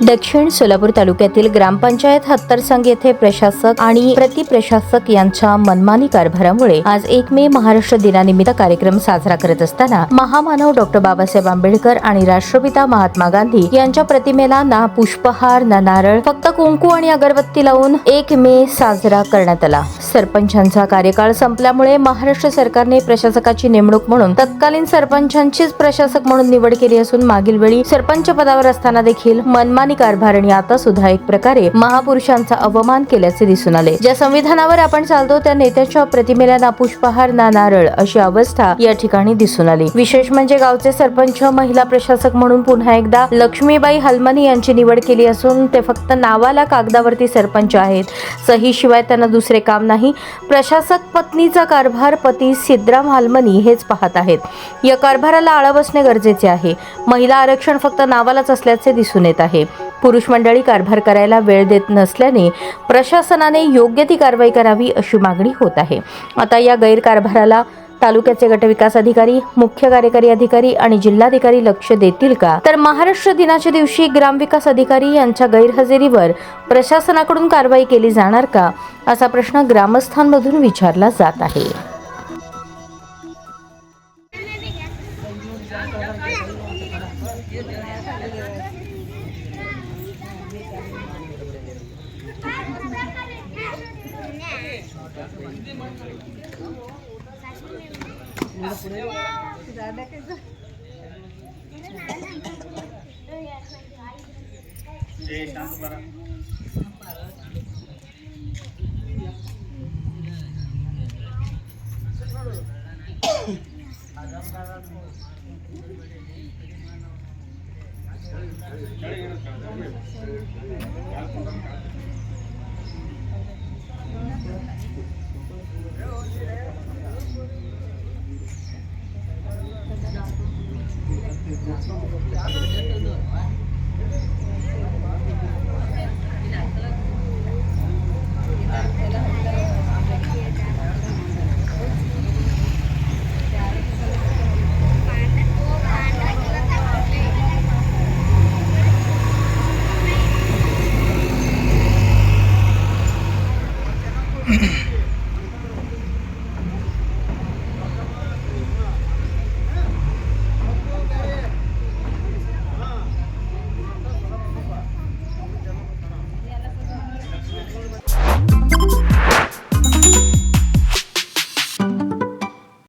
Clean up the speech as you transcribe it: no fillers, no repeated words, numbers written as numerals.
दक्षिण सोलापूर तालुक्यातील ग्रामपंचायत हत्तरसंग येथे प्रशासक आणि प्रतिप्रशासक यांच्या मनमानी कारभारामुळे आज 1 मे महाराष्ट्र दिनानिमित्त कार्यक्रम साजरा करत असताना महामानव डॉक्टर बाबासाहेब आंबेडकर आणि राष्ट्रपिता महात्मा गांधी यांच्या प्रतिमेला ना पुष्पहार ना नारळ, फक्त कुंकू आणि अगरबत्ती लावून 1 मे साजरा करण्यात आला। सरपंचांचा कार्यकाळ संपल्यामुळे महाराष्ट्र सरकारने प्रशासकाची नेमणूक म्हणून तत्कालीन सरपंचांचीच प्रशासक म्हणून निवड केली असून मागील वेळी सरपंच पदावर असताना देखील मनमानी कारभार आणि आता सुद्धा एक प्रकारे महापुरुषांचा अवमान केल्याचे दिसून आले। ज्या संविधानावर आपण चालतो त्या नेत्याच्या प्रतिमेला ना पुष्पहार ना नारळ अशी अवस्था या ठिकाणी दिसून आली। विशेष म्हणजे गावचे सरपंच महिला प्रशासक म्हणून पुन्हा एकदा लक्ष्मीबाई हलमनी यांची निवड केली असून ते फक्त नावाला कागदावरती सरपंच आहेत, सही शिवाय त्यांना दुसरे काम नाही। प्रशासक पत्नीचा कारभार पती सिद्धराम हलमनी हेच पाहत आहेत। या कारभाराला आळा बसणे गरजेचे आहे। महिला आरक्षण फक्त नावालाच असल्याचे दिसून येत आहे। पुरुष मंडळी कारभार करायला वेळ देत नसल्याने प्रशासनाने योग्य ती कारवाई करावी अशी मागणी होत आहे। आता या गैरकारभाराला तालुक्याचे गटविकास अधिकारी, मुख्य कार्यकारी अधिकारी आणि जिल्हाधिकारी लक्ष देतील का? तर महाराष्ट्र दिनाच्या दिवशी ग्रामविकास अधिकारी यांच्या गैरहजेरीवर प्रशासनाकडून कारवाई केली जाणार का, असा प्रश्न ग्रामस्थांमधून विचारला जात आहे।